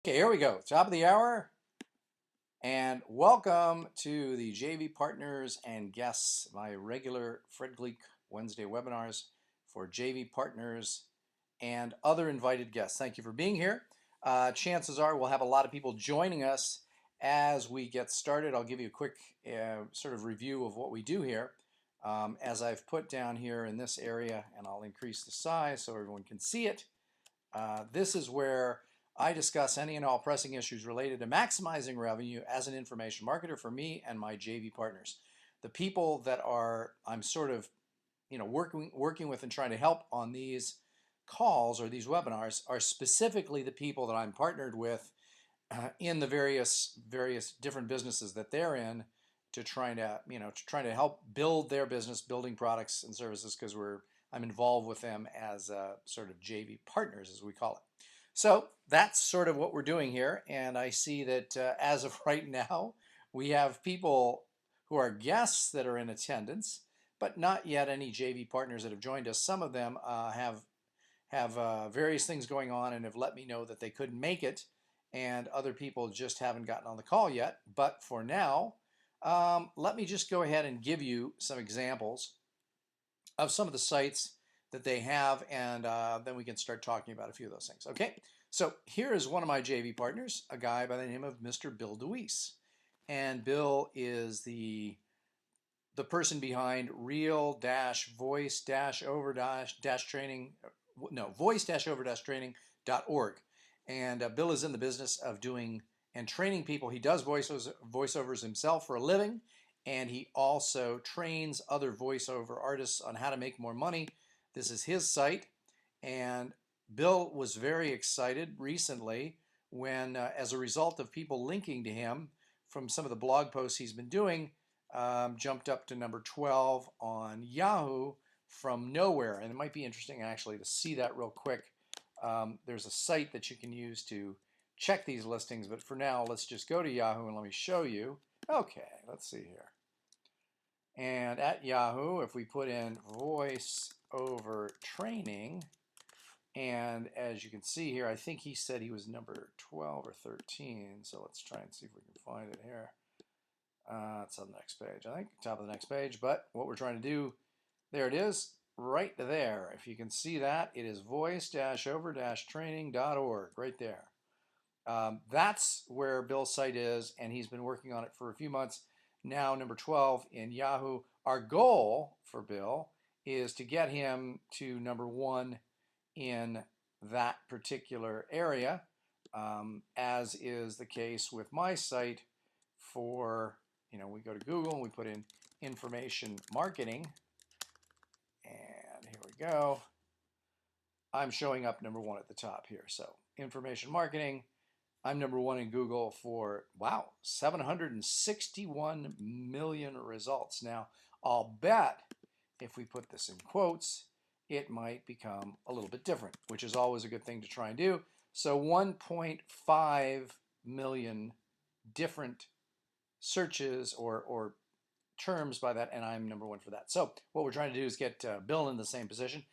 Okay, here we go. Top of the hour, and welcome to the JV Partners and Guests, my regular Fred Gleeck Wednesday webinars for JV Partners and other invited guests. Thank you for being here. Chances are we'll have a lot of people joining us as we get started. I'll give you a quick sort of review of what we do here. As I've put down here in this area, and I'll increase the size so everyone can see it. This is where I discuss any and all pressing issues related to maximizing revenue as an information marketer for me and my JV partners. The people that I'm sort of working with and trying to help on these calls or these webinars are specifically the people that I'm partnered with in the various different businesses that they're in to trying to help build their business, building products and services, because I'm involved with them as sort of JV partners, as we call it. So that's sort of what we're doing here. And I see that as of right now, we have people who are guests that are in attendance, but not yet any JV partners that have joined us. Some of them have various things going on and have let me know that they couldn't make it. And other people just haven't gotten on the call yet. But for now, let me just go ahead and give you some examples of some of the sites that they have, and then we can start talking about a few of those things. Okay, so here is one of my JV partners, a guy by the name of Mr. Bill DeWeese. And Bill is the person behind voice-over-training.org. And Bill is in the business of doing and training people. He does voiceovers himself for a living, and he also trains other voiceover artists on how to make more money. This is his site, and Bill was very excited recently when, as a result of people linking to him from some of the blog posts he's been doing, jumped up to number 12 on Yahoo from nowhere. And it might be interesting actually to see that real quick. There's a site that you can use to check these listings, but for now, let's just go to Yahoo and let me show you. Okay, let's see here. And at Yahoo, if we put in voice over training, and as you can see here, I think he said he was number 12 or 13, so let's try and see if we can find it here. It's on the next page, I think, top of the next page, but what we're trying to do, there it is, right there. If you can see that, it is voice-over-training.org, right there. That's where Bill's site is, and he's been working on it for a few months. Now number 12 in Yahoo. Our goal for Bill is to get him to number 1 in that particular area, as is the case with my site for, we go to Google and we put in information marketing, and here we go. I'm showing up number 1 at the top here. So information marketing, I'm number 1 in Google for, wow, 761 million results. Now, I'll bet if we put this in quotes, it might become a little bit different, which is always a good thing to try and do. So 1.5 million different searches or terms by that, and I'm number 1 for that. So what we're trying to do is get Bill in the same position.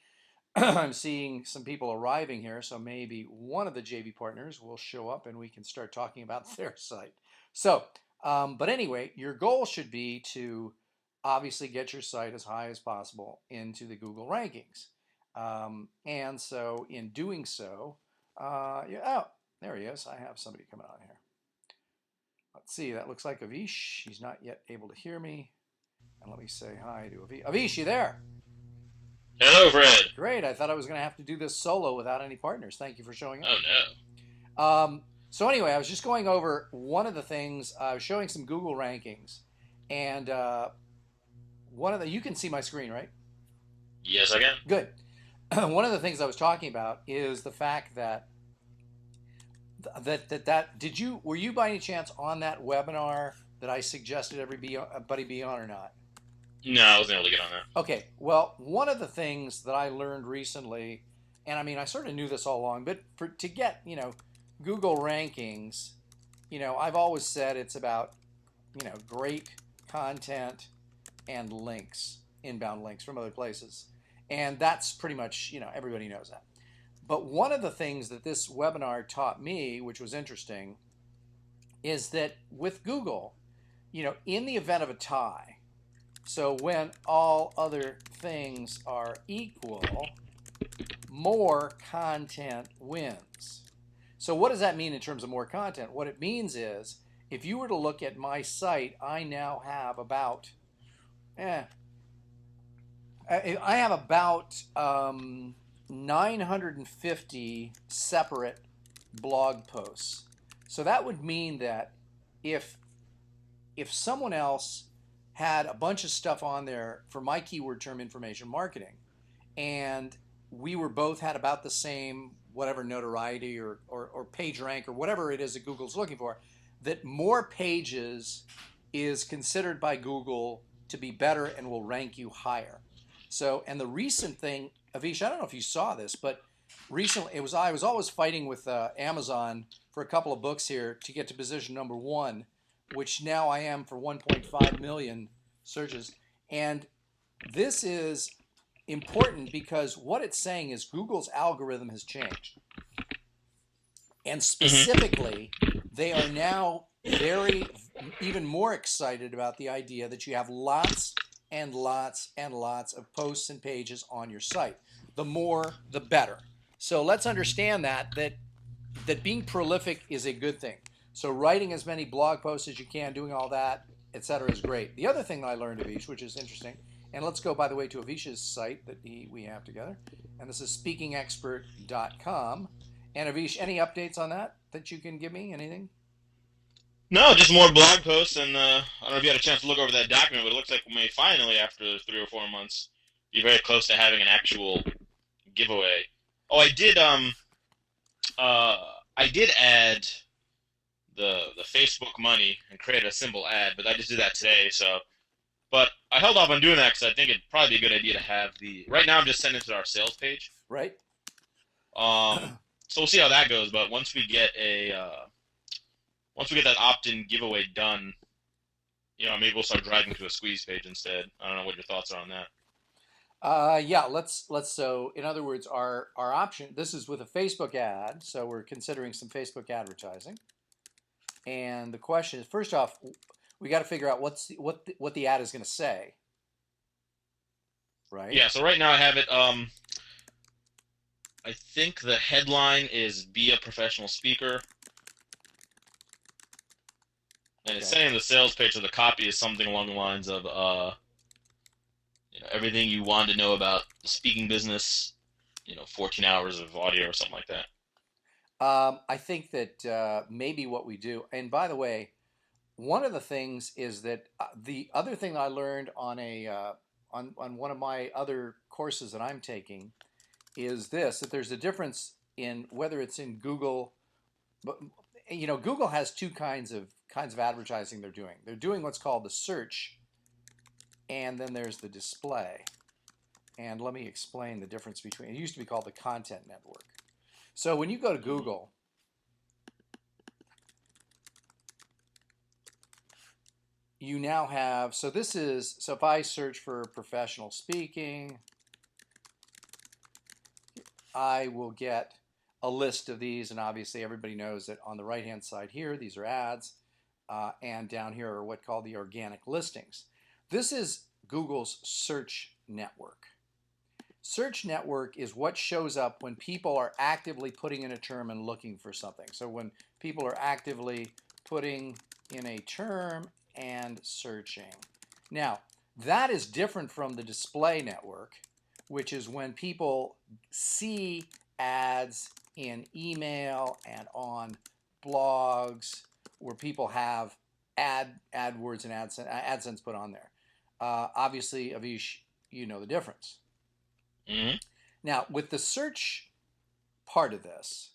I'm seeing some people arriving here, so maybe one of the JV partners will show up and we can start talking about their site. So, but anyway, your goal should be to obviously get your site as high as possible into the Google rankings. And so in doing so, yeah, oh, there he is. I have somebody coming on here. Let's see, that looks like Avish. He's not yet able to hear me. And let me say hi to Avish. Avish, you there? Hello, Fred. Great. I thought I was going to have to do this solo without any partners. Thank you for showing up. Oh, no. So anyway, I was just going over one of the things. I was showing some Google rankings, and you can see my screen, right? Yes, I can. Good. One of the things I was talking about is the fact that were you by any chance on that webinar that I suggested everybody be on or not? No, I wasn't able to get on that. Okay, well, one of the things that I learned recently, and I mean, I sort of knew this all along, but to get, Google rankings, I've always said it's about, great content and links, inbound links from other places. And that's pretty much, everybody knows that. But one of the things that this webinar taught me, which was interesting, is that with Google, in the event of a tie, so when all other things are equal, more content wins. So what does that mean in terms of more content? What it means is, if you were to look at my site, I now have about, I have about 950 separate blog posts. So that would mean that if someone else had a bunch of stuff on there for my keyword term information marketing, and we were both had about the same whatever notoriety or page rank or whatever it is that Google's looking for, that more pages is considered by Google to be better and will rank you higher. So, and the recent thing, Avish, I don't know if you saw this, but recently I was always fighting with Amazon for a couple of books here to get to position number 1, which now I am for 1.5 million searches. And this is important because what it's saying is Google's algorithm has changed. And specifically, they are now even more excited about the idea that you have lots and lots and lots of posts and pages on your site. The more, the better. So let's understand that being prolific is a good thing. So writing as many blog posts as you can, doing all that, etc., is great. The other thing that I learned, Avish, which is interesting, and let's go, by the way, to Avish's site that we have together, and this is speakingexpert.com. And Avish, any updates on that you can give me? Anything? No, just more blog posts, and I don't know if you had a chance to look over that document, but it looks like we may finally, after 3 or 4 months, be very close to having an actual giveaway. Oh, I did add the Facebook money and create a simple ad, but I just did that today. So, but I held off on doing that because I think it'd probably be a good idea to have the. Right now, I'm just sending it to our sales page. Right. So we'll see how that goes. But once we get that opt-in giveaway done, maybe we'll start driving to a squeeze page instead. I don't know what your thoughts are on that. Yeah, let's so in other words, our option, this is with a Facebook ad, so we're considering some Facebook advertising. And the question is, first off, we got to figure out what the ad is going to say. Right? Yeah, so right now I have it I think the headline is "Be a Professional Speaker." And it's saying the sales page of the copy is something along the lines of everything you want to know about the speaking business, 14 hours of audio or something like that. I think that maybe what we do, and by the way, one of the things is that the other thing I learned on on one of my other courses that I'm taking is this, that there's a difference in whether it's in Google, but Google has two kinds of advertising they're doing. They're doing what's called the search, and then there's the display. And let me explain the difference between, it used to be called the content network. So when you go to Google, you now have, so if I search for professional speaking, I will get a list of these, and obviously everybody knows that on the right-hand side here, these are ads, and down here are what called the organic listings. This is Google's search network. Search network is what shows up when people are actively putting in a term and looking for something. So when people are actively putting in a term and searching. Now, that is different from the display network, which is when people see ads in email and on blogs where people have AdWords and AdSense put on there. Obviously, Avish, you know the difference. Mm-hmm. Now, with the search part of this,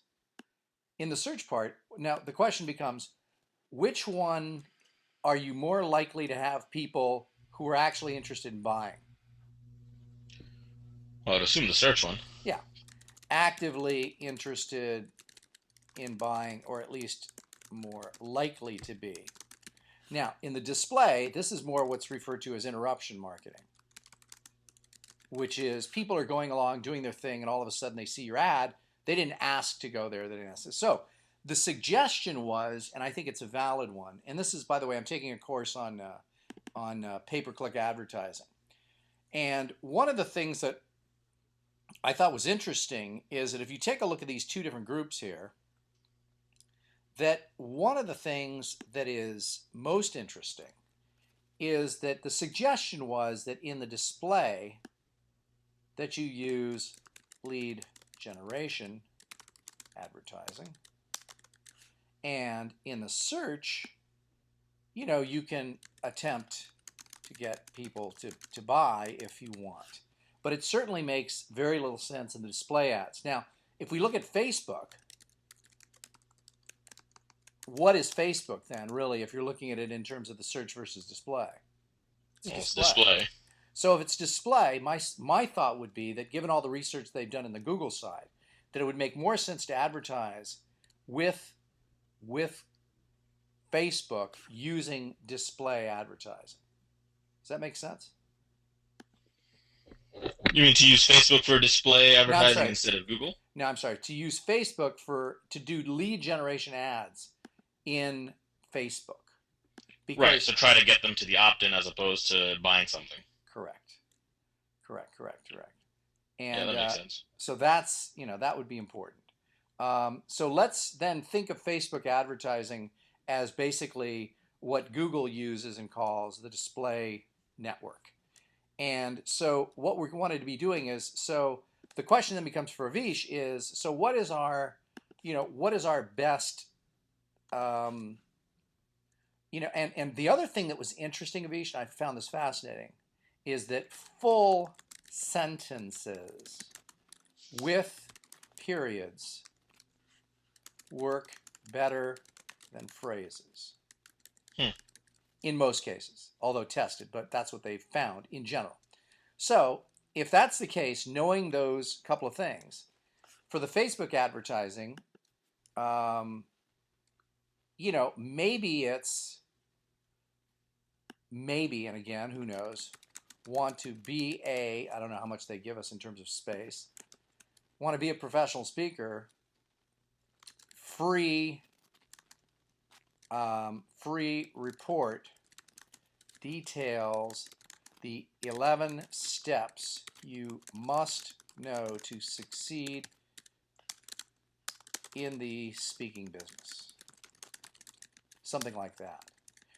in the search part, now the question becomes, which one are you more likely to have people who are actually interested in buying? Well, I'd assume the search one. Yeah. Actively interested in buying, or at least more likely to be. Now, in the display, this is more what's referred to as interruption marketing, which is people are going along doing their thing and all of a sudden they see your ad, They didn't ask to go there. They didn't ask this. So the suggestion was, and I think it's a valid one, and this is, by the way, I'm taking a course on pay-per-click advertising. And one of the things that I thought was interesting is that if you take a look at these two different groups here, that one of the things that is most interesting is that the suggestion was that in the display that you use lead generation advertising, and in the search, you can attempt to get people to buy if you want. But it certainly makes very little sense in the display ads. Now, if we look at Facebook, what is Facebook then, really, if you're looking at it in terms of the search versus display? It's display. So if it's display, my thought would be that given all the research they've done in the Google side, that it would make more sense to advertise with Facebook using display advertising. Does that make sense? You mean to use Facebook for display No, I'm advertising sorry. instead of Google? No, I'm sorry. To use Facebook to do lead generation ads in Facebook. Right, so try to get them to the opt-in as opposed to buying something. Correct. Yeah, And that makes sense. so that's, that would be important. So let's then think of Facebook advertising as basically what Google uses and calls the display network. And so what we wanted to be doing is, so the question then becomes for Avish is, so what is our best, and the other thing that was interesting, Avish, and I found this fascinating, is that full sentences with periods work better than phrases. In most cases, although tested, but that's what they've found in general. So if that's the case, knowing those couple of things, for the Facebook advertising, maybe, and again, who knows, want to be I don't know how much they give us in terms of space, want to be a professional speaker, free report details the 11 steps you must know to succeed in the speaking business. Something like that.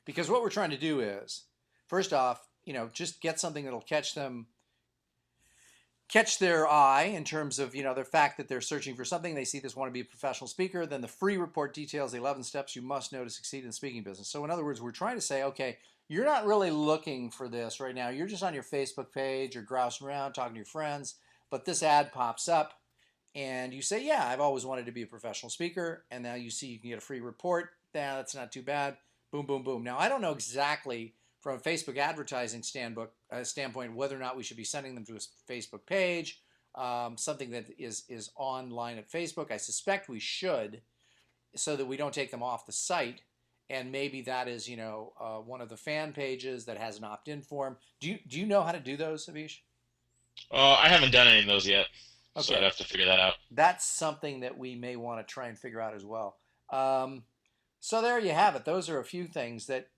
Because what we're trying to do is, first off, just get something that'll catch their eye in terms of, the fact that they're searching for something. They see this, want to be a professional speaker. Then the free report details the 11 steps you must know to succeed in the speaking business. So in other words, we're trying to say, okay, you're not really looking for this right now. You're just on your Facebook page or grousing around, talking to your friends, but this ad pops up and you say, yeah, I've always wanted to be a professional speaker. And now you see you can get a free report. That's not too bad. Boom, boom, boom. Now, I don't know exactly from a Facebook advertising standpoint whether or not we should be sending them to a Facebook page, something that is online at Facebook. I suspect we should, so that we don't take them off the site. And maybe that is, one of the fan pages that has an opt-in form. Do you know how to do those, Avish? I haven't done any of those yet, so Okay. I'd have to figure that out. That's something that we may want to try and figure out as well. So there you have it. Those are a few things that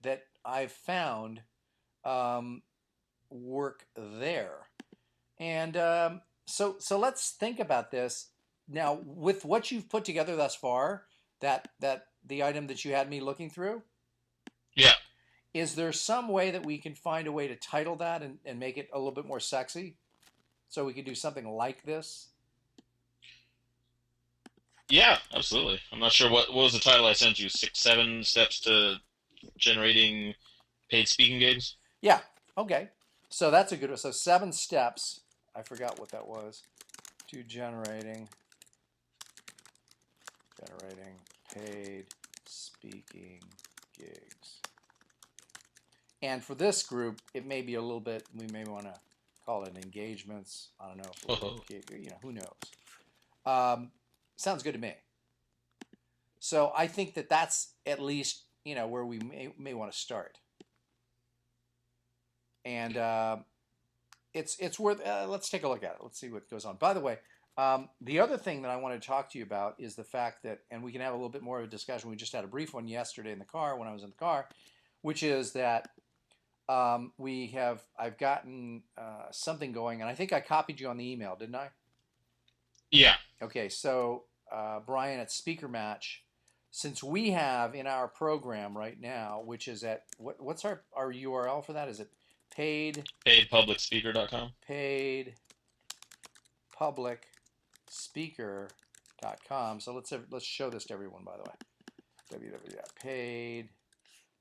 I've found work there. And so let's think about this now with what you've put together thus far. That the item that you had me looking through. Yeah. Is there some way that we can find a way to title that and make it a little bit more sexy, so we could do something like this? Yeah, absolutely. I'm not sure what was the title I sent you. 7 steps to generating paid speaking gigs. Yeah. Okay. So that's a good one. So 7 steps. I forgot what that was. To generating paid speaking gigs. And for this group, it may be a little bit. We may want to call it engagements. I don't know. Who knows? Sounds good to me. So I think that that's at least where we may want to start. And it's worth. Let's take a look at it. Let's see what goes on. By the way, The other thing that I want to talk to you about is the fact that, and we can have a little bit more of a discussion. We just had a brief one yesterday in the car when I was in the car, which is that I've gotten something going, and I think I copied you on the email, didn't I? Yeah. Okay, so Brian at Speaker Match, since we have in our program right now, which is at what's our URL for that? Is it paid Paidpublicspeaker.com. paid public speaker.com. So let's show this to everyone, by the way.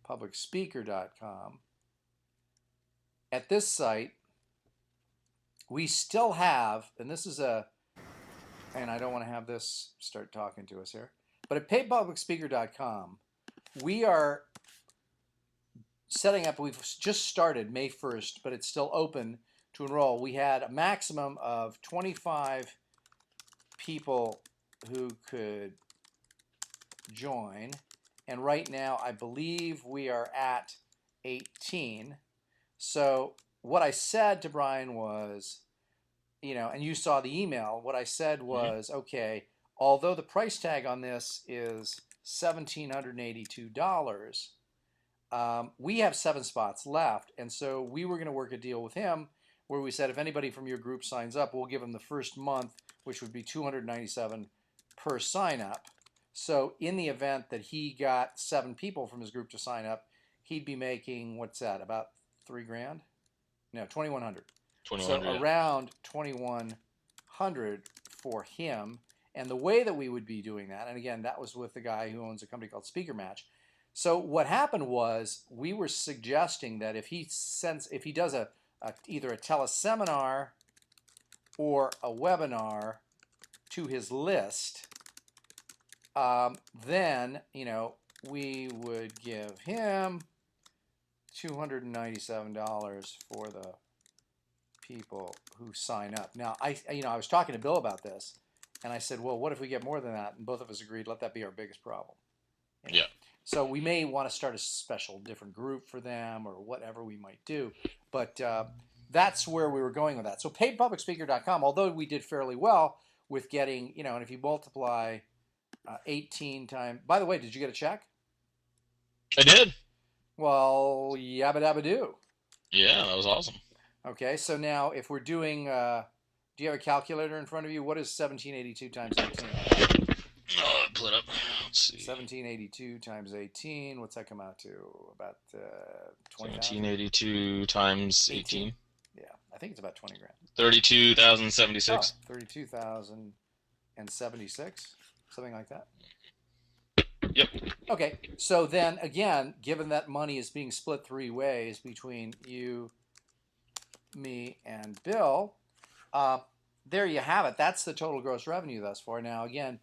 www.paidpublicspeaker.com. At this site, we still have, and this is and I don't want to have this start talking to us here, but at paidpublicspeaker.com, we are setting up, we've just started May 1st, but it's still open to enroll. We had a maximum of 25 people who could join, and right now I believe we are at 18. So what I said to Brian was, and you saw the email, what I said was, okay, although the price tag on this is $1,782, we have 7 spots left, and so we were going to work a deal with him where we said if anybody from your group signs up, we'll give them the first month, which would be $297 per sign up. So in the event that he got 7 people from his group to sign up, he'd be making, what's that, about $3,000? No, $2,100. So around $2,100 for him. And the way that we would be doing that, and again, that was with the guy who owns a company called Speaker Match. So what happened was we were suggesting that if he does either a teleseminar or a webinar to his list, then we would give him $297 for the people who sign up. Now, I was talking to Bill about this, and I said, well, what if we get more than that? And both of us agreed, let that be our biggest problem. Yeah. So we may want to start a special different group for them or whatever we might do. But that's where we were going with that. So paidpublicspeaker.com, although we did fairly well with getting, and if you multiply 18 times, by the way, did you get a check? I did. Well, yabba dabba do. Yeah, that was awesome. Okay, so now if we're doing, do you have a calculator in front of you? What is 1782 times 18? Oh, pull it up. Let's see. 1782 times 18, what's that come out to? About 20,000? 1782 times 18? Yeah, I think it's about 20 grand. 32,076. Oh, 32,076, something like that. Yep. Okay, so then again, given that money is being split 3 ways between you, me, and Bill, there you have it. That's the total gross revenue thus far. Now, again,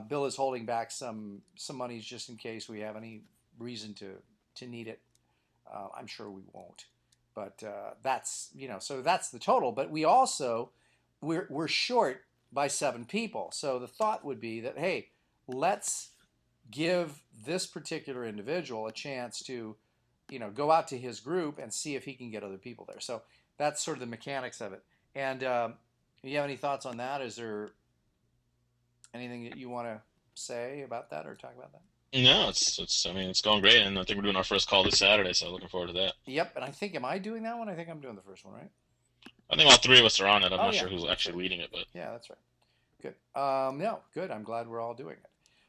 Bill is holding back some monies just in case we have any reason to need it. I'm sure we won't, but that's so that's the total. But we also we're short by 7 people. So the thought would be that, hey, let's give this particular individual a chance to go out to his group and see if he can get other people there. So that's sort of the mechanics of it. And do you have any thoughts on that? Is there anything that you want to say about that or talk about that? No, it's going great, and I think we're doing our first call this Saturday, so looking forward to that. Yep, and I think, am I doing that one? I think I'm doing the first one, right? I think all 3 of us are on it. I'm not sure who's actually leading it, but yeah, that's right. Good. No, good. I'm glad we're all doing it.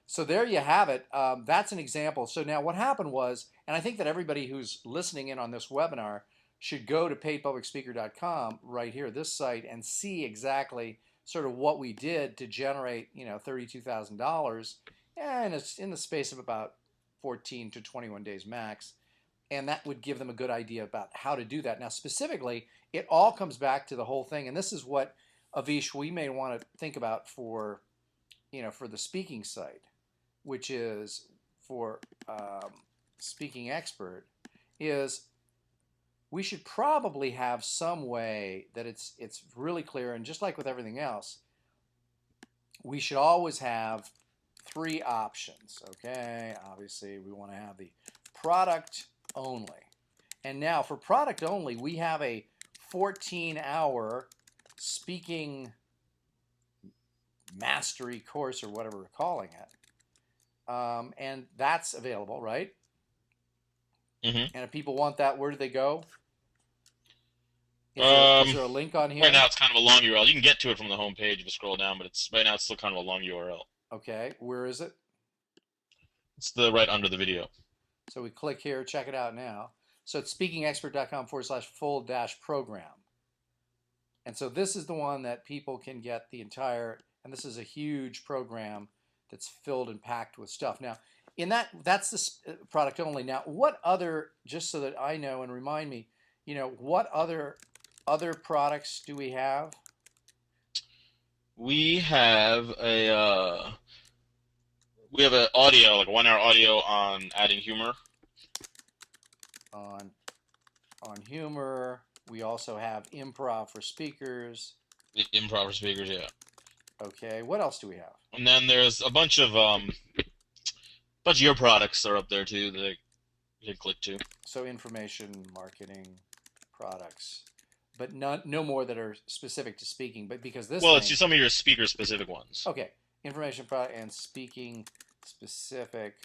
So there you have it. That's an example. So now what happened was, and I think that everybody who's listening in on this webinar should go to paidpublicspeaker.com right here, this site, and see exactly sort of what we did to generate, $32,000, and it's in the space of about 14 to 21 days max. And that would give them a good idea about how to do that. Now, specifically, it all comes back to the whole thing, and this is what, Avish, we may want to think about for, for the speaking site, which is for Speaking Expert, is we should probably have some way that it's really clear, and just like with everything else, we should always have 3 options, okay? Obviously, we want to have the product only. And now for product only, we have a 14-hour speaking mastery course or whatever we're calling it. And that's available, right? Mm-hmm. And if people want that, where do they go? Is Um, there a link on right here? now it's kind of a long URL. You can get to it from the home page if you scroll down, but it's right now it's still kind of a long URL. Okay, where is it? It's the right under the video. So we click here, check it out now. So it's speakingexpert.com/full-program. And so this is the one that people can get the entire, and this is a huge program that's filled and packed with stuff. Now, that's the product only. Now, what other, just so that I know and remind me, what other products do we have? We have an audio, like a 1 hour audio on adding humor. On humor. We also have improv for speakers. The improper speakers, yeah. Okay, what else do we have? And then there's a bunch of your products are up there too that you can click to. So information, marketing, products, but no more that are specific to speaking. But because this Well, thing, it's just some of your speaker specific ones. okay, information, product, and speaking specific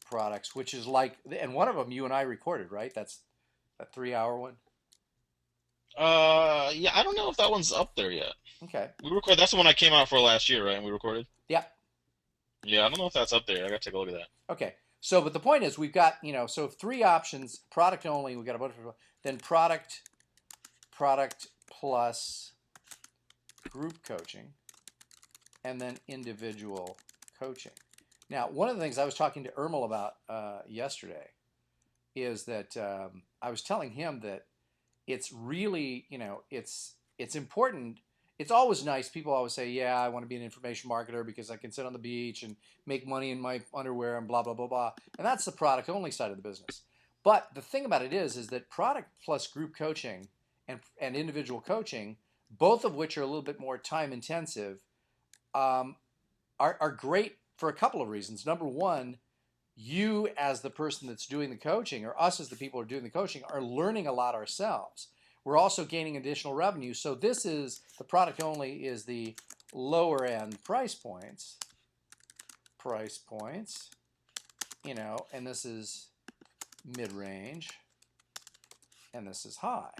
products, which is like, and one of them you and I recorded, right? That's that 3 hour one. Yeah, I don't know if that one's up there yet. Okay. We recorded. That's the one I came out for last year, right? And we recorded. Yeah. Yeah, I don't know if that's up there. I gotta take a look at that. Okay. So, but the point is, we've got so 3 options: product only. We've got a bunch of then product plus group coaching, and then individual coaching. Now, one of the things I was talking to Ermel about yesterday is that I was telling him that it's really, it's important. It's always nice. People always say, yeah, I want to be an information marketer because I can sit on the beach and make money in my underwear and blah, blah, blah, blah. And that's the product only side of the business. But the thing about it is that product plus group coaching and individual coaching, both of which are a little bit more time intensive, are great for a couple of reasons. Number one, you as the person that's doing the coaching, or us as the people who are doing the coaching, are learning a lot ourselves. We're also gaining additional revenue. So this is, the product only is the lower end price points, and this is mid-range, and this is high.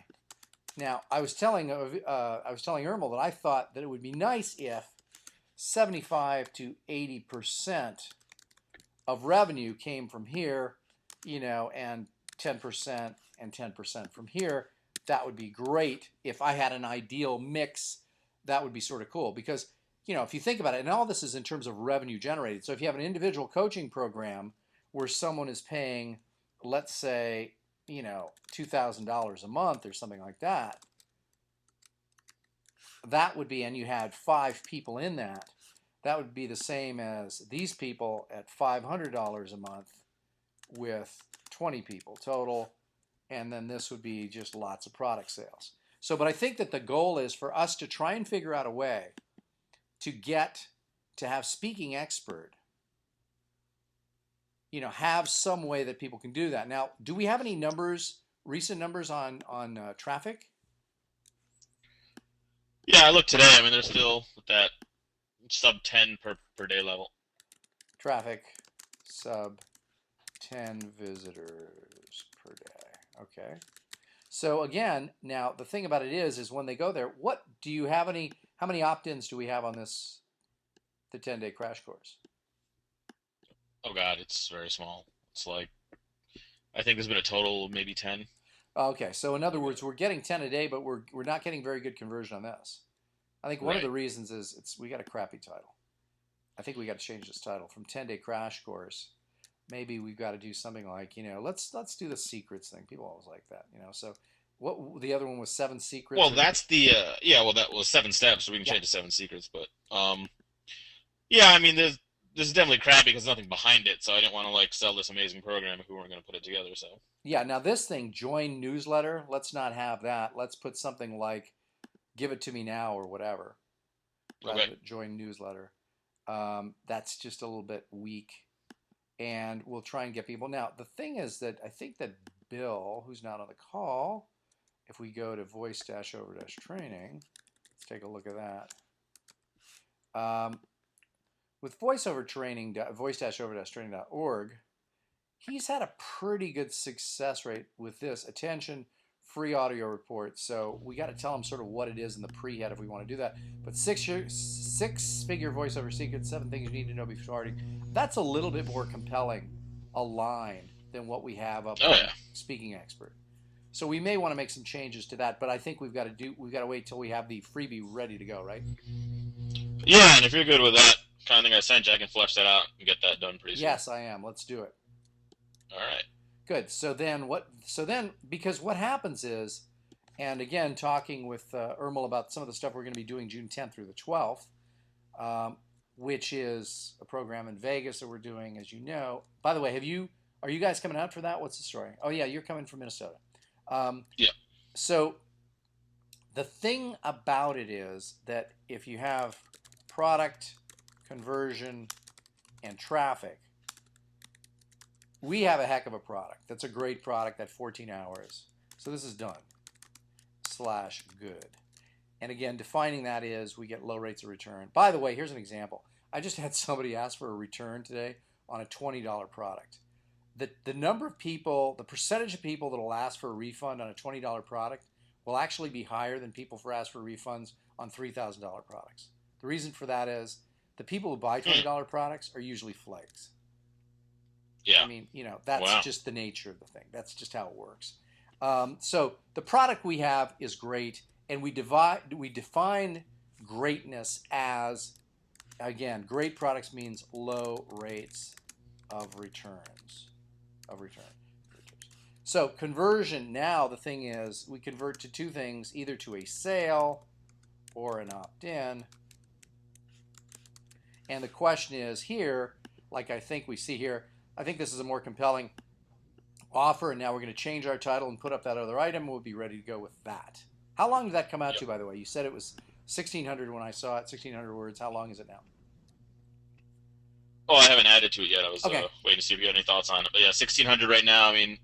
Now, I was telling Ermel that I thought that it would be nice if 75 to 80% of revenue came from here, and 10% and 10% from here. That would be great. If I had an ideal mix, that would be sort of cool because, if you think about it, and all this is in terms of revenue generated. So if you have an individual coaching program where someone is paying, let's say, $2,000 a month or something like that, that would be, and you had 5 people in that, that would be the same as these people at $500 a month with 20 people total. And then this would be just lots of product sales. So, but I think that the goal is for us to try and figure out a way to have Speaking Expert, have some way that people can do that. Now, do we have any numbers, recent numbers on traffic? Yeah, I looked today. I mean, they're still at that sub 10 per day level. Traffic, sub 10 visitors per day. Okay. So again, now the thing about it is when they go there, what do you have how many opt-ins do we have on the 10-day crash course? Oh God, it's very small. It's like, I think there's been a total of maybe 10. Okay, so in other words, we're getting 10 a day, but we're not getting very good conversion on this. I think one of Right. the reasons is we got a crappy title. I think we got to change this title from 10-day crash course. Maybe we've got to do something like, let's do the secrets thing. People always like that, So what the other one was 7 secrets? Well, that's the yeah. Well, that was 7 steps, so we can Yeah. change to 7 secrets. But yeah. I mean, this is definitely crappy because there's nothing behind it. So I didn't want to like sell this amazing program if we weren't going to put it together. So Yeah, now this thing, join newsletter, let's not have that. Let's put something like give it to me now or whatever. Rather okay. than join newsletter. That's just a little bit weak. And we'll try and get people. Now, the thing is that I think that Bill, who's not on the call, if we go to voice-over-training, let's take a look at that. Um, with voiceover training, voice-over-training.org, he's had a pretty good success rate with this. Attention, free audio report. So we got to tell him sort of what it is in the pre-head if we want to do that. But six-figure voiceover secrets, 7 things you need to know before starting. That's a little bit more compelling a line than what we have up Oh on yeah. Speaking Expert. So we may want to make some changes to that, but I think we've got to wait till we have the freebie ready to go, right? Yeah, and if you're good with that kind of thing I sent you, I can flesh that out and get that done pretty soon. Yes, I am. Let's do it. All right. Good. So then what? So then, because what happens is, and again, talking with Ermal about some of the stuff we're going to be doing June 10th through the 12th, which is a program in Vegas that we're doing, as you know. By the way, are you guys coming out for that? What's the story? Oh yeah, you're coming from Minnesota. Yeah. So the thing about it is that if you have product, conversion, and traffic, we have a heck of a product. That's a great product at 14 hours. So this is done. /good. And again, defining that is we get low rates of return. By the way, here's an example. I just had somebody ask for a return today on a $20 product. The number of people, the percentage of people that will ask for a refund on a $20 product will actually be higher than people for ask for refunds on $3,000 products. The reason for that is the people who buy $20 products are usually flakes. Yeah. I mean, that's Wow. just the nature of the thing. That's just how it works. So the product we have is great, and we define greatness as, again, great products means low rates of returns. So conversion, now the thing is we convert to 2 things, either to a sale or an opt-in. And the question is here, like I think we see here, I think this is a more compelling offer, and now we're going to change our title and put up that other item. We'll be ready to go with that. How long did that come out to, by the way? You said it was 1,600 when I saw it, 1,600 words. How long is it now? Oh, I haven't added to it yet. I was Okay. waiting to see if you had any thoughts on it. But yeah, 1,600 right now. I mean,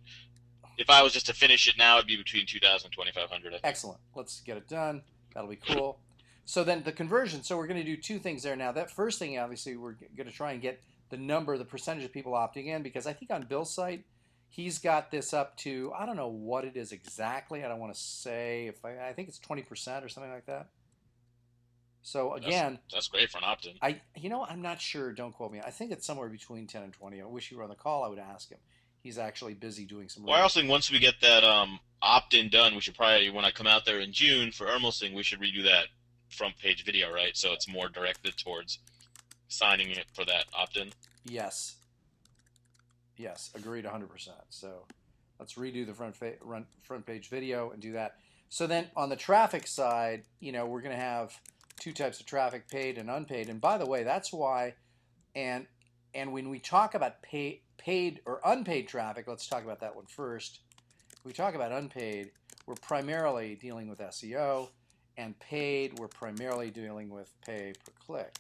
if I was just to finish it now, it'd be between 2,000 and 2,500. I think. Excellent. Let's get it done. That'll be cool. So then the conversion. So we're going to do 2 things there now. That first thing, obviously, we're going to try and get the percentage of people opting in, because I think on Bill's site, he's got this up to, I don't know what it is exactly. I don't want to say, if I think it's 20% or something like that. So again, that's great for an opt-in. I'm not sure. Don't quote me. I think it's somewhere between 10 and 20. I wish he were on the call. I would ask him. He's actually busy doing some. Well, I also think once we get that opt-in done, we should probably, when I come out there in June for Ermel's thing, we should redo that front page video, right? So it's more directed towards signing it for that opt-in. Yes. Agreed 100%. So let's redo the front page video and do that. So then on the traffic side, we're going to have 2 types of traffic, paid and unpaid. And by the way, that's why, and when we talk about paid or unpaid traffic, let's talk about that one first. If we talk about unpaid, we're primarily dealing with SEO, and paid, we're primarily dealing with pay per click.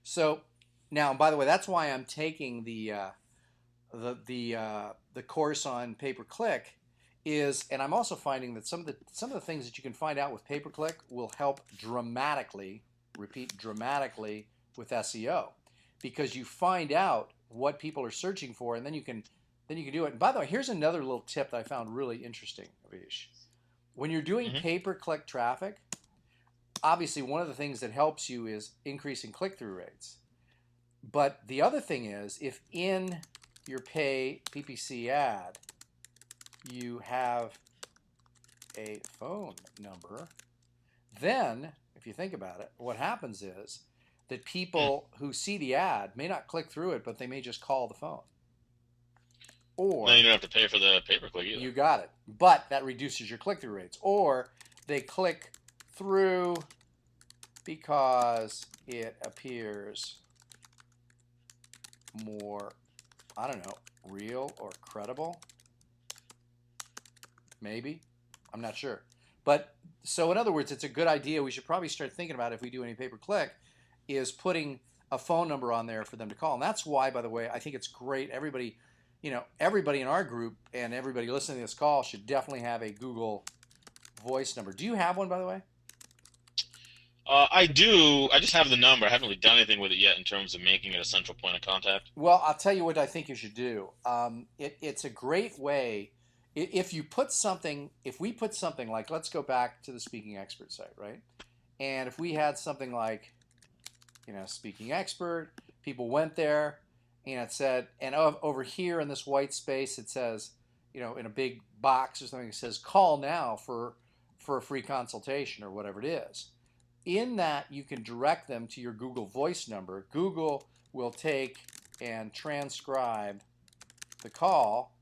So now, by the way, that's why I'm taking the course on pay per click, and I'm also finding that some of the things that you can find out with pay per click will help dramatically, repeat, dramatically, with SEO, because you find out what people are searching for, and then you can do it. And by the way, here's another little tip that I found really interesting, Avish. When you're doing pay per click traffic, obviously one of the things that helps you is increasing click-through rates. But the other thing is, if in your PPC ad you have a phone number, then if you think about it, what happens is that people who see the ad may not click through it, but they may just call the phone. Or then you don't have to pay for the pay-per-click either. You got it. But that reduces your click-through rates. Or they click through because it appears more, I don't know, real or credible. Maybe. I'm not sure. But so in other words, it's a good idea. We should probably start thinking about, if we do any pay-per-click, is putting a phone number on there for them to call. And that's why, by the way, I think it's great. Everybody in our group and everybody listening to this call should definitely have a Google Voice number. Do you have one, by the way? I do. I just have the number. I haven't really done anything with it yet in terms of making it a central point of contact. Well, I'll tell you what I think you should do. It's a great way if you put something. If we put something like, let's go back to the Speaking Expert site, right? And if we had something like, Speaking Expert, people went there, and it said, and over here in this white space, it says, in a big box or something, it says, call now for a free consultation or whatever it is. In that, you can direct them to your Google Voice number. Google will take and transcribe the call,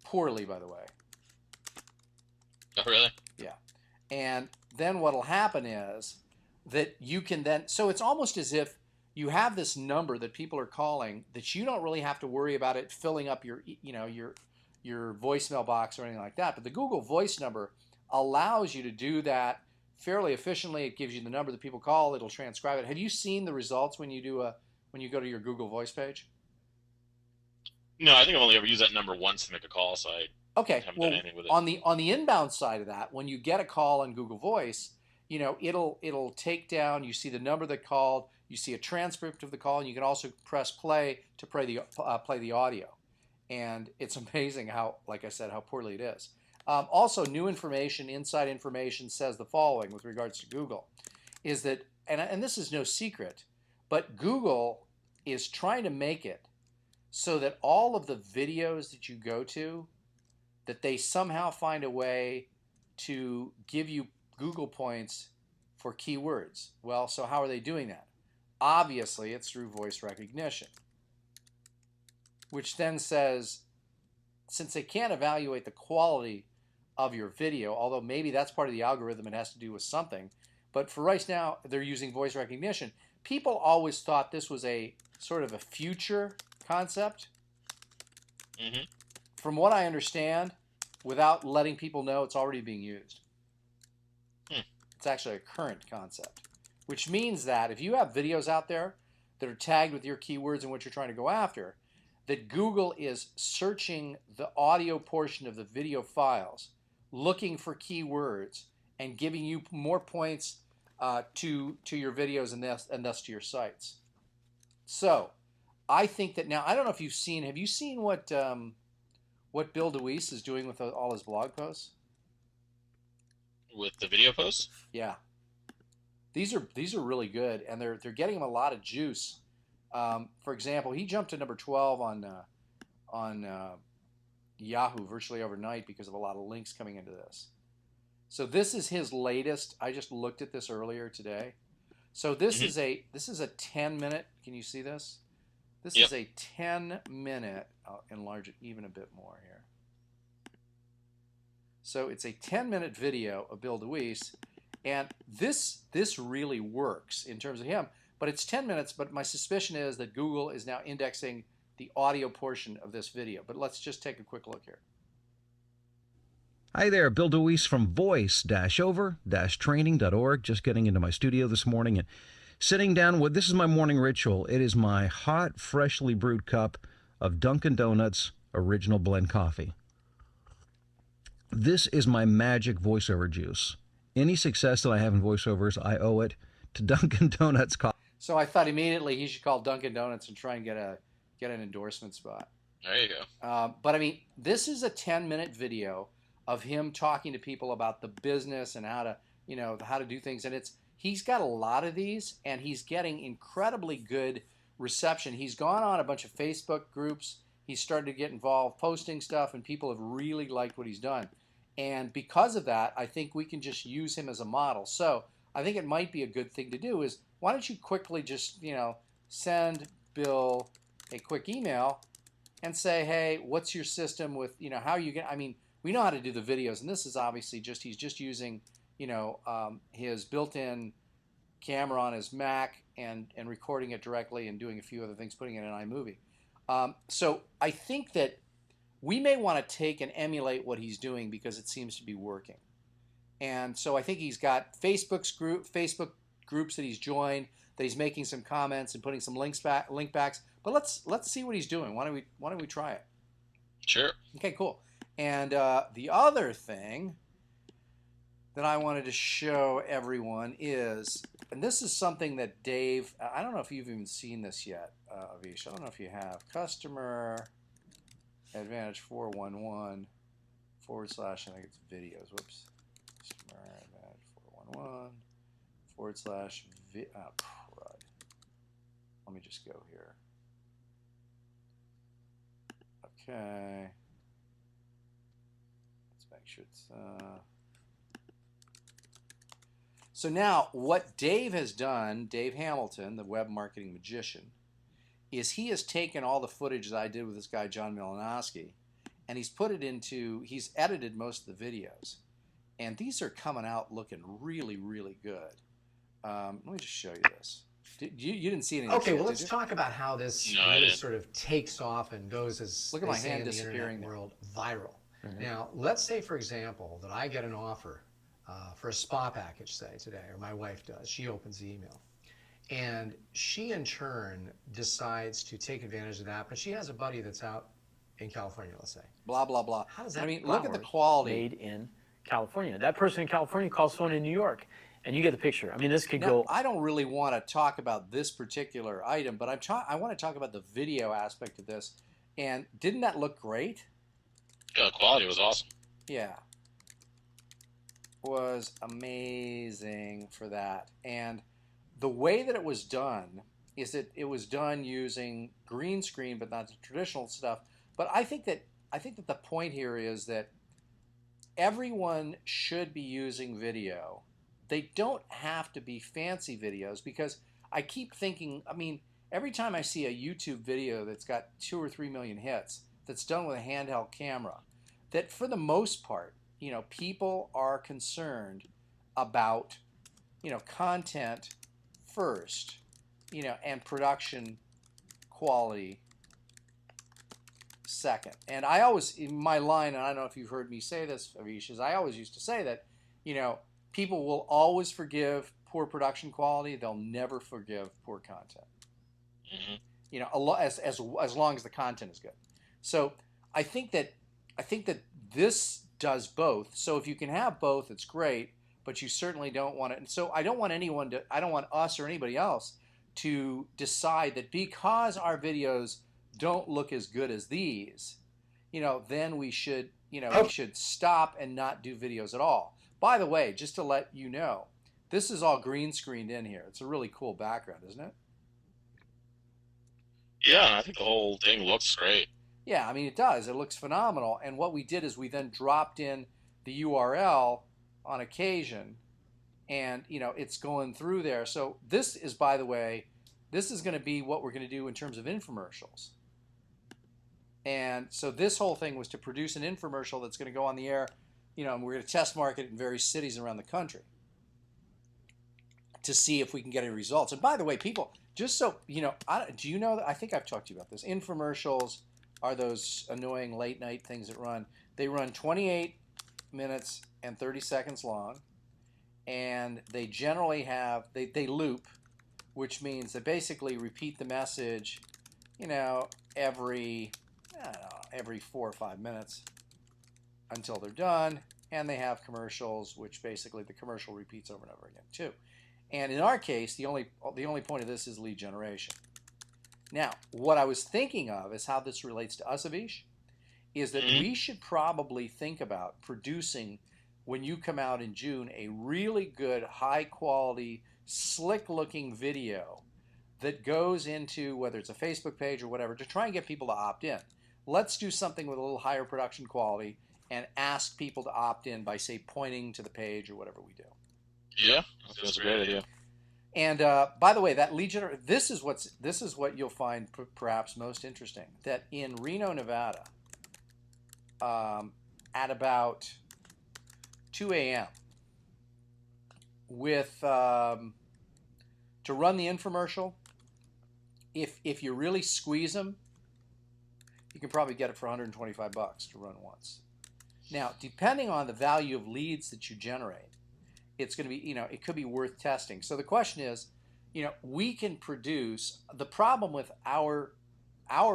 poorly, by the way. Oh, really? Yeah. And then what'll happen is that you can then, so it's almost as if you have this number that people are calling that you don't really have to worry about it filling up your voicemail box or anything like that. But the Google Voice number allows you to do that fairly efficiently. It gives you the number that people call. It'll transcribe it. Have you seen the results when you go to your Google Voice page? No, I think I've only ever used that number once to make a call, so I Okay, haven't done well, anything with it. on the inbound side of that, when you get a call on Google Voice, it'll take down. You see the number that called. You see a transcript of the call, and you can also press play to play the audio. And it's amazing how, like I said, how poorly it is. Also, new information, inside information says the following with regards to Google, is that, and this is no secret, but Google is trying to make it so that all of the videos that you go to, that they somehow find a way to give you Google points for keywords. Well, so how are they doing that? Obviously, it's through voice recognition, which then says, since they can't evaluate the quality of your video, although maybe that's part of the algorithm, it has to do with something, but for right now, they're using voice recognition. People always thought this was a sort of a future concept. Mm-hmm. From what I understand, without letting people know, it's already being used. It's actually a current concept, which means that if you have videos out there that are tagged with your keywords and what you're trying to go after, that Google is searching the audio portion of the video files, looking for keywords, and giving you more points to your videos and thus to your sites. So, I think that now, I don't know if have you seen what Bill DeWeese is doing with all his blog posts? With the video posts? Yeah, these are really good, and they're getting him a lot of juice. For example, he jumped to number 12 on Yahoo virtually overnight because of a lot of links coming into this. So this is his latest. I just looked at this earlier today. So this is a 10-minute. Can you see this? This Yep. is a 10-minute. I'll enlarge it even a bit more here. So it's a 10-minute video of Bill DeWeese, and this really works in terms of him. But it's 10 minutes, but my suspicion is that Google is now indexing the audio portion of this video. But let's just take a quick look here. Hi there, Bill DeWeese from voice-over-training.org. Just getting into my studio this morning and sitting down with, this is my morning ritual. It is my hot, freshly brewed cup of Dunkin' Donuts original blend coffee. This is my magic voiceover juice. Any success that I have in voiceovers, I owe it to Dunkin' Donuts coffee. So I thought immediately he should call Dunkin' Donuts and try and get an endorsement spot. There you go. But I mean, this is a 10-minute video of him talking to people about the business and how to do things. And he's got a lot of these, and he's getting incredibly good reception. He's gone on a bunch of Facebook groups. He's started to get involved, posting stuff, and people have really liked what he's done. And because of that, I think we can just use him as a model. So I think it might be a good thing to do is, why don't you quickly just, send Bill a quick email and say, hey, what's your system with, how are you going to, I mean, we know how to do the videos, and this is obviously he's just using, his built-in camera on his Mac and recording it directly and doing a few other things, putting it in iMovie. So I think that we may want to take and emulate what he's doing because it seems to be working. And so I think he's got Facebook groups that he's joined, that he's making some comments and putting some link backs. But let's see what he's doing. Why don't we try it? Sure. Okay, cool. And the other thing that I wanted to show everyone is, and this is something that Dave, I don't know if you've even seen this yet, Avish. I don't know if you have. Customer Advantage 411 / I think it's videos. Whoops. Customer Advantage 411 / crud. Let me just go here. Okay. Let's make sure it's. So now, what Dave has done, Dave Hamilton, the web marketing magician, is he has taken all the footage that I did with this guy, John Milanowski, and he's put it into, he's edited most of the videos. And these are coming out looking really, really good. Let me just show you this. You didn't see anything. Okay, well, let's talk about how this really sort of takes off and goes, as look at my hand disappearing in the internet world, viral. Now, let's say, for example, that I get an offer for a spa package, say, today, or my wife does. She opens the email. And she, in turn, decides to take advantage of that, but she has a buddy that's out in California, let's say. Blah, blah, blah. How does that look at the quality. Made in California. That person in California calls someone in New York, and you get the picture. I mean, this could go... I don't really want to talk about this particular item, but I want to talk about the video aspect of this. And didn't that look great? Yeah, the quality was awesome. Yeah. Was amazing for that. And the way that it was done is that it was done using green screen, but not the traditional stuff. But I think that the point here is that everyone should be using video. They don't have to be fancy videos, because I keep thinking, I mean, every time I see a YouTube video that's got 2 or 3 million hits, that's done with a handheld camera, that for the most part, you know, people are concerned about, you know, content first, you know, and production quality second. And I always, in my line, and I don't know if you've heard me say this, Avish, is I always used to say that, you know, people will always forgive poor production quality. They'll never forgive poor content. Mm-hmm. You know, as long as the content is good. So I think that this does both. So if you can have both, it's great. But you certainly don't want it. And so I don't want us or anybody else to decide that because our videos don't look as good as these, you know, then we should, you know, we should stop and not do videos at all. By the way, just to let you know, this is all green screened in here. It's a really cool background, isn't it? Yeah, I think the whole thing looks great. Yeah, I mean, it does. It looks phenomenal. And what we did is we then dropped in the URL on occasion, and, you know, it's going through there. So this is, by the way, this is going to be what we're going to do in terms of infomercials. And so this whole thing was to produce an infomercial that's going to go on the air, you know, and we're going to test market in various cities around the country to see if we can get any results. And by the way, people, just so you know, do you know that, I think I've talked to you about this, infomercials are those annoying late night things that run. They run 28 minutes and 30 seconds long, and they generally have, they loop, which means they basically repeat the message, you know, every 4 or 5 minutes until they're done. And they have commercials, which basically the commercial repeats over and over again too. And in our case, the only point of this is lead generation. Now, what I was thinking of is how this relates to us, Avish, is that we should probably think about producing, when you come out in June, a really good, high-quality, slick-looking video that goes into, whether it's a Facebook page or whatever, to try and get people to opt in. Let's do something with a little higher production quality and ask people to opt in by, say, pointing to the page or whatever we do. Yeah, I think that's a great idea. And by the way, that lead generation, this is what you'll find perhaps most interesting. That in Reno, Nevada, at about 2 a.m., with to run the infomercial, if you really squeeze them, you can probably get it for $125 to run once. Now, depending on the value of leads that you generate, it's going to be, you know, it could be worth testing. So the question is, you know, we can produce, the problem with our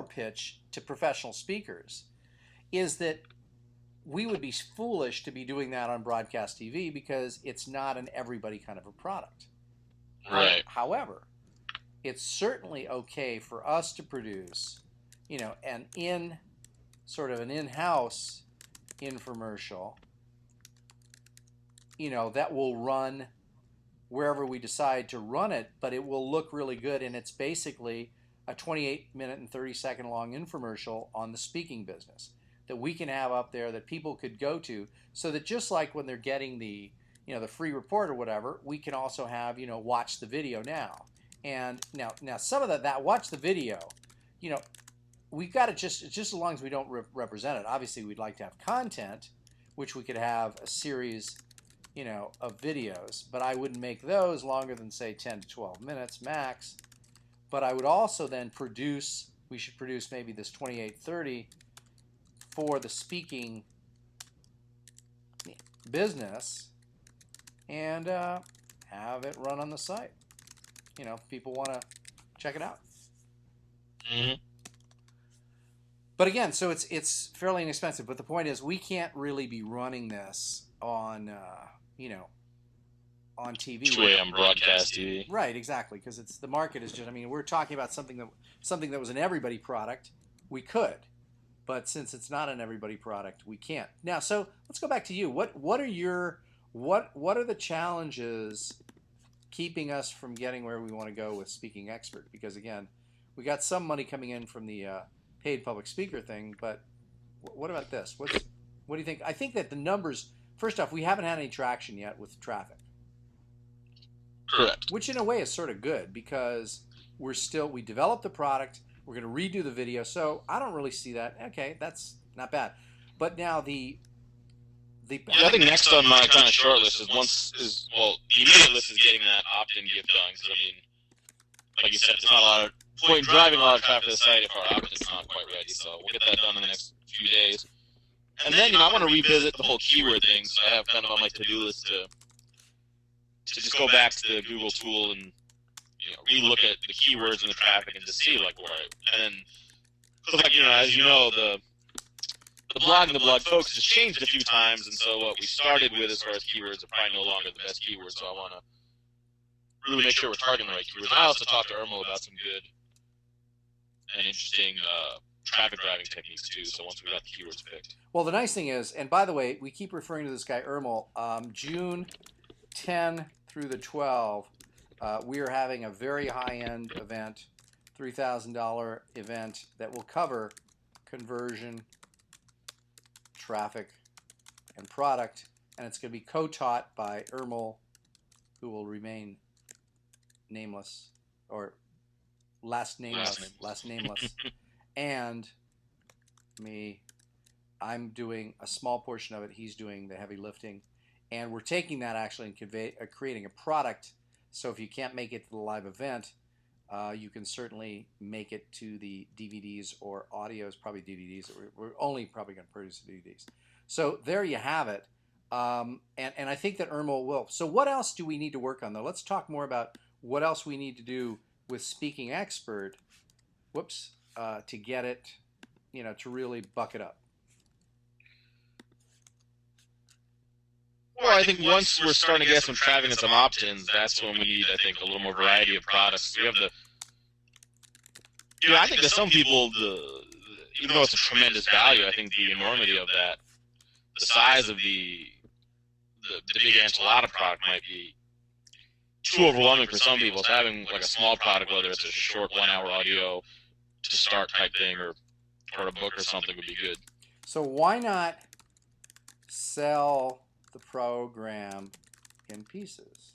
pitch to professional speakers is that we would be foolish to be doing that on broadcast TV because it's not an everybody kind of a product. Right. However, it's certainly okay for us to produce, an in-house infomercial, that will run wherever we decide to run it, but it will look really good, and it's basically a 28-minute and 30-second long infomercial on the speaking business that we can have up there that people could go to, so that just like when they're getting the free report or whatever, we can also have, watch the video now. And now some of that watch the video, we've got to just as long as we don't represent it. Obviously, we'd like to have content, which we could have a series, of videos, but I wouldn't make those longer than, say, 10 to 12 minutes max. But I would also then we should produce maybe this 28-30 for the speaking business and have it run on the site. If people want to check it out. Mm-hmm. But again, so it's fairly inexpensive. But the point is, we can't really be running this on on TV. Truly on broadcast TV. Right, exactly, because the market is just. I mean, we're talking about something that was an everybody product. We could, but since it's not an everybody product, we can't. Now, so let's go back to you. What are the challenges keeping us from getting where we want to go with Speaking Expert? Because again, we got some money coming in from the paid public speaker thing, but what about this? What do you think? I think that the numbers. First off, we haven't had any traction yet with traffic. Correct. Which in a way is sort of good because we developed the product, we're going to redo the video, so I don't really see that. Okay, that's not bad. But now I think next on my kind of short list is the immediate list is getting that opt-in gift done. Because I mean, like you said, there's not a lot of point in driving a lot of traffic to the site if our opt-in's not quite ready. So we'll get that done in the next few days. And then, I want to revisit the whole keyword thing. So I have kind of on my to-do list to just go back to the Google tool and relook at the keywords and the traffic and just see and then because as you know, the blog and the blog focus has changed a few times, and so what we started with as far as keywords are probably no longer the best keywords. So I want to really make sure we're targeting the right keywords. I also talked to Irmo about some good and interesting traffic driving techniques too. So once we got the keywords picked. Well, the nice thing is, and by the way, we keep referring to this guy Irmo. June 10 through the 12, we are having a very high-end event, $3,000 event that will cover conversion, traffic, and product, and it's going to be co-taught by Irmo, who will remain nameless, or last nameless, and me. I'm doing a small portion of it. He's doing the heavy lifting, and we're taking that actually and creating a product. So if you can't make it to the live event, you can certainly make it to the DVDs or audios, probably DVDs. We're only probably going to produce DVDs. So there you have it. And I think that Irmo will. So what else do we need to work on, though? Let's talk more about what else we need to do with Speaking Expert, to get it, to really buck it up. Well, I think once we're starting to get some traffic and some opt-ins, that's when we need, I think, a little more variety of products. We have I think to some people, even though it's a tremendous value, I think the enormity of that, the size of the big enchilada product might be too overwhelming for some people. So having like a small product, whether it's a short 1-hour audio to start type thing or a book or something, would be good. So why not sell the program in pieces?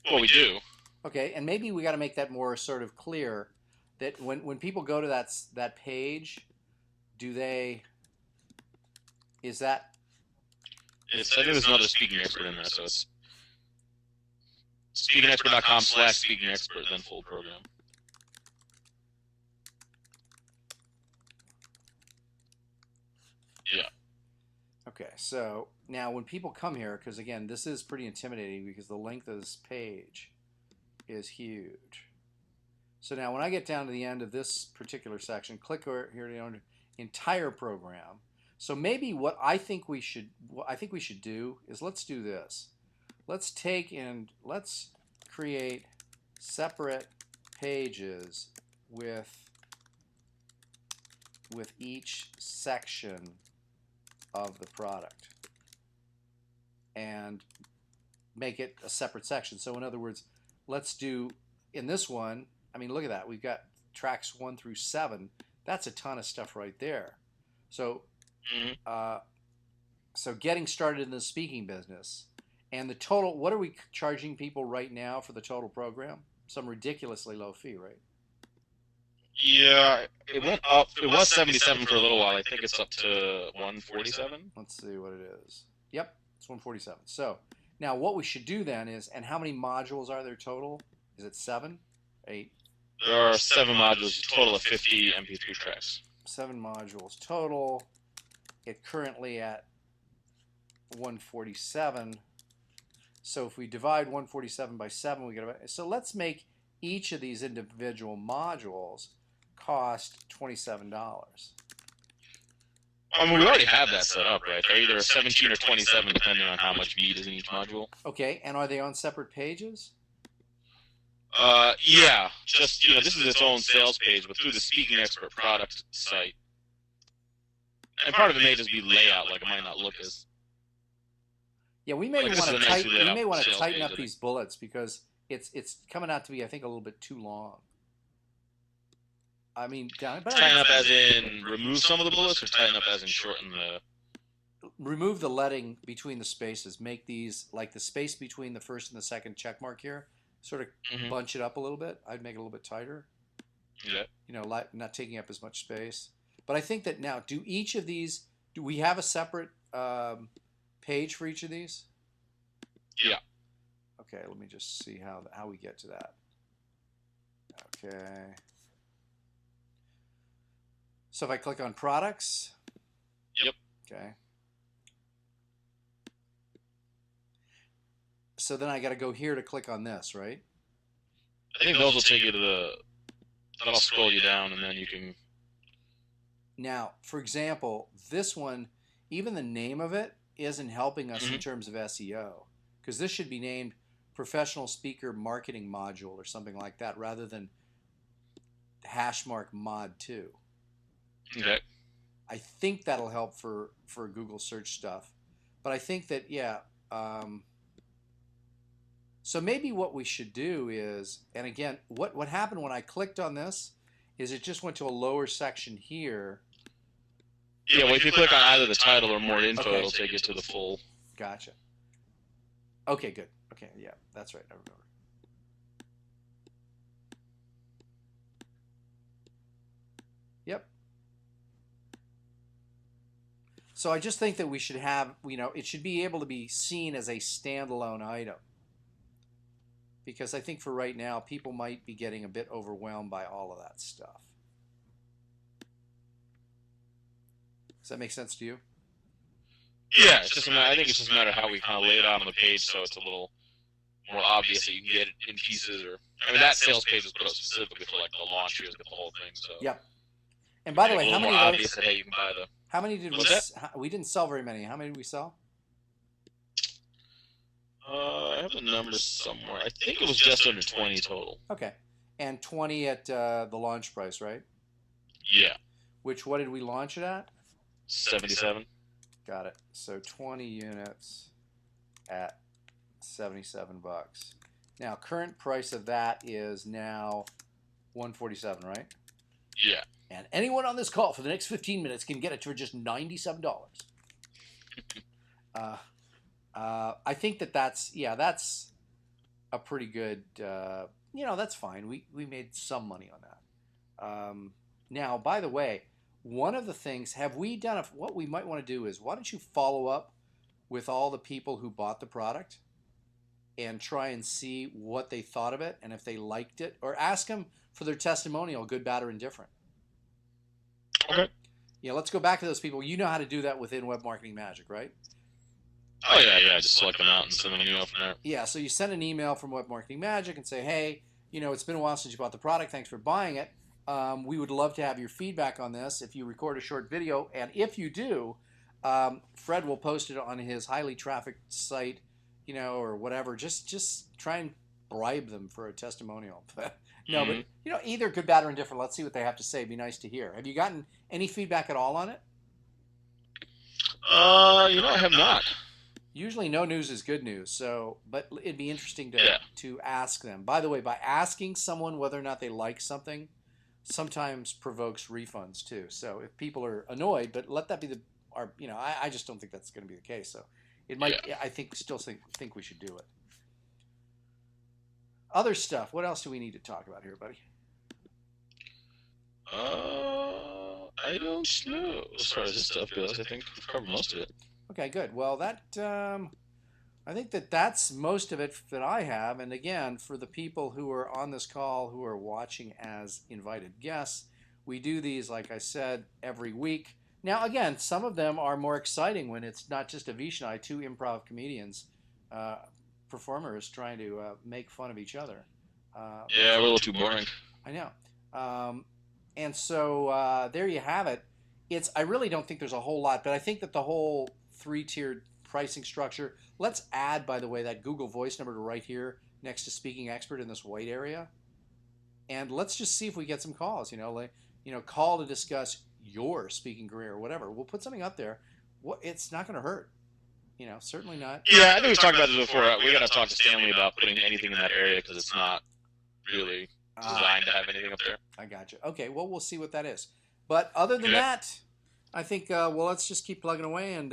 Well, we do. Okay, and maybe we got to make that more sort of clear that when people go to that page, is that? I think there's another Speaking Expert in there, so it's speakingexpert.com/speakingexpert, then full program. Yeah. Okay, so now when people come here, because again, this is pretty intimidating because the length of this page is huge. So now when I get down to the end of this particular section, click here to entire program. So maybe what I think we should do is let's do this. Let's take and let's create separate pages with each section of the product and make it a separate section. So in other words, let's do in this one, I mean, look at that. We've got tracks 1 through 7. That's a ton of stuff right there. So, so getting started in the speaking business and the total, what are we charging people right now for the total program? Some ridiculously low fee, right? Yeah, it went up. It was 77 for a little while. I think it's up to 147. Let's see what it is. Yep, it's 147. So now what we should do then is, and how many modules are there total? Is it 7? 8? There are 7 modules, a total of 50 MP3 tracks. 7 modules total. It currently at 147. So if we divide 147 by 7, we get about, so let's make each of these individual modules cost $27. I mean, we already have that set up, right? They're either 17 or 27, depending on how much meat is in each module. Okay, and are they on separate pages? Yeah. Just, this is its own sales page, but through the Speaking Expert product site. And part of it may just be layout, like it might not look as... Yeah, we may Like, want this to is a nicely laid out tighten sales page, up I these bullets because it's coming out to be, I think, a little bit too long. I mean, but Tighten up as in remove some of the bullets, or tighten up as in shorten the... remove the leading between the spaces. Make these, like the space between the first and the second check mark here, sort of bunch it up a little bit. I'd make it a little bit tighter. Yeah. Not taking up as much space. But I think that now, do we have a separate page for each of these? Yeah. Okay, let me just see how we get to that. Okay. So if I click on products. Yep. Okay. So then I got to go here to click on this, right? I think those will take you to the... That'll scroll you down, and then you can... Now, for example, this one, even the name of it isn't helping us in terms of SEO, because this should be named Professional Speaker Marketing Module or something like that, rather than #mod 2. Okay. I think that'll help for Google search stuff, but I think that so maybe what we should do is, and again, what happened when I clicked on this is it just went to a lower section here. Yeah, well, if you click on either the title or more info, it'll take you to the full. Gotcha. Okay, good. Okay, yeah, that's right. I remember. Yep. So I just think that we should have, it should be able to be seen as a standalone item. Because I think for right now, people might be getting a bit overwhelmed by all of that stuff. Does that make sense to you? Yeah, it's just I think it's just a matter of how we kind of lay it out on the page so it's a little more obvious that you can get it in pieces. Or I mean, that sales page was put up specifically for like the launch years, the whole thing. So yep. And by the way, how many? Obvious that, hey, you can buy the. How many did we didn't sell very many. How many did we sell? I have the numbers somewhere. I think it was just under 20 total. Okay, and 20 at the launch price, right? Yeah. What did we launch it at? 77. Got it. So 20 units at $77. Now, current price of that is now $147, right? Yeah. And anyone on this call for the next 15 minutes can get it for just $97. I think that's a pretty good, that's fine. We made some money on that. Now, by the way, one of the things, what we might want to do is, why don't you follow up with all the people who bought the product and try and see what they thought of it and if they liked it, or ask them for their testimonial, good, bad, or indifferent. Okay. Yeah, let's go back to those people. You know how to do that within Web Marketing Magic, right? Oh, yeah. Just select them out and send them an email from there. Yeah, so you send an email from Web Marketing Magic and say, hey, it's been a while since you bought the product. Thanks for buying it. We would love to have your feedback on this if you record a short video. And if you do, Fred will post it on his highly trafficked site, or whatever. Just try and bribe them for a testimonial. No, but either good, bad, or indifferent. Let's see what they have to say. It'd be nice to hear. Have you gotten any feedback at all on it? I have not. Usually, no news is good news. So, but it'd be interesting Yeah. to ask them. By the way, by asking someone whether or not they like something, sometimes provokes refunds too. So if people are annoyed, but let that be I just don't think that's going to be the case. So it might. Yeah. I still think we should do it. Other stuff. What else do we need to talk about here, buddy? I don't know. As far as this stuff goes, I think we've covered most of it. Okay, good. Well, I think that's most of it that I have. And again, for the people who are on this call who are watching as invited guests, we do these, like I said, every week. Now, again, some of them are more exciting when it's not just Avish and I, two improv comedians, performers trying to make fun of each other. Yeah, we're a little too boring. I know. And so there you have it. I really don't think there's a whole lot, but I think that the whole 3-tiered pricing structure. Let's add, by the way, that Google Voice number to right here next to Speaking Expert in this white area, and let's just see if we get some calls. Call to discuss your speaking career or whatever. We'll put something up there. It's not going to hurt. Certainly not. Yeah, I think we've talked about this before. We got to talk to Stanley about putting anything in that area because it's not really designed to have anything up there. I gotcha. Okay, well, we'll see what that is. But other than that, I think, let's just keep plugging away, and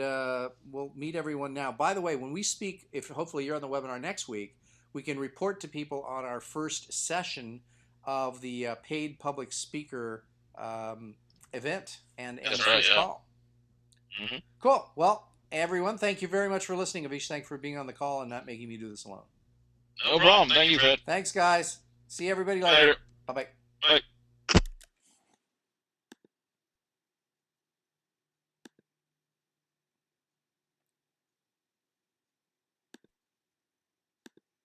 we'll meet everyone now. By the way, when we speak, if hopefully you're on the webinar next week, we can report to people on our first session of the paid public speaker event and the first call. Mm-hmm. Cool. Well, everyone, thank you very much for listening. Avish, thanks for being on the call and not making me do this alone. No problem. Thank you, Fred. Thanks, guys. See everybody later. Bye-bye. Bye.